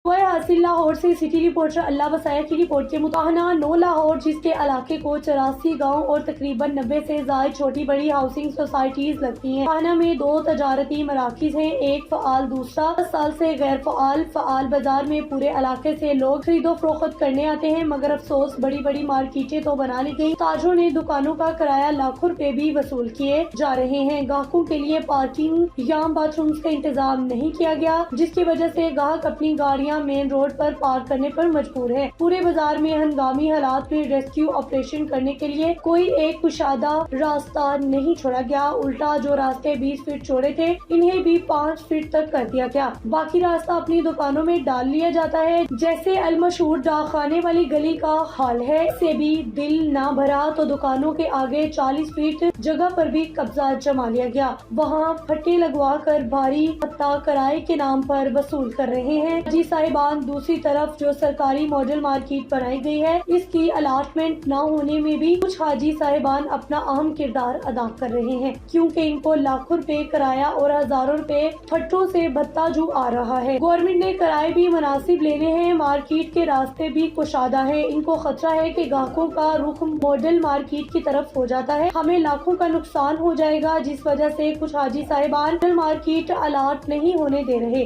خبر حاصل لاہور سے سٹی رپورٹر اللہ وسائع کی رپورٹ کے مطابق 9 لاہور جس کے علاقے کو 84 گاؤں اور تقریباً 90 سے زائد چھوٹی بڑی ہاؤسنگ سوسائٹیز لگتی ہیں۔ تھانہ میں 2 تجارتی مراکز ہیں، ایک فعال دوسرا 10 سال سے غیر فعال بازار میں پورے علاقے سے لوگ خرید و فروخت کرنے آتے ہیں، مگر افسوس بڑی بڑی مارکیٹیں تو بنا لی گئی، تاجروں نے دکانوں کا کرایہ لاکھوں روپے بھی وصول کیے جا رہے ہیں، گاہکوں کے لیے پارکنگ یا باتھ رومز کا انتظام نہیں کیا گیا، جس کی وجہ سے گاہک اپنی گاڑیاں مین روڈ پر پارک کرنے پر مجبور ہے۔ پورے بازار میں ہنگامی حالات میں ریسکیو آپریشن کرنے کے لیے کوئی ایک کشادہ راستہ نہیں چھوڑا گیا، الٹا جو راستے 20 فٹ چوڑے تھے انہیں بھی 5 فٹ تک کر دیا گیا، باقی راستہ اپنی دکانوں میں ڈال لیا جاتا ہے، جیسے المشہور ڈاک خانے والی گلی کا حال ہے۔ اس سے بھی دل نہ بھرا تو دکانوں کے آگے 40 فٹ جگہ پر بھی قبضہ جما لیا گیا، وہاں پھٹے لگوا کر بھاری بھتہ کرائے کے نام پر وصول کر رہے ہیں۔ حاجی صاحبان دوسری طرف جو سرکاری ماڈل مارکیٹ بنائی گئی ہے، اس کی الاٹمنٹ نہ ہونے میں بھی کچھ حاجی صاحبان اپنا اہم کردار ادا کر رہے ہیں، کیونکہ ان کو لاکھوں روپے کرایہ اور ہزاروں روپے پھٹوں سے بھتہ جو آ رہا ہے۔ گورنمنٹ نے کرائے بھی مناسب لینے ہیں، مارکیٹ کے راستے بھی کشادہ ہیں، ان کو خطرہ ہے کہ گاہکوں کا رخ ماڈل مارکیٹ کی طرف ہو جاتا ہے، ہمیں لاکھوں کا نقصان ہو جائے گا، جس وجہ سے کچھ حاجی صاحبان ماڈل مارکیٹ الاٹ نہیں ہونے دے رہے۔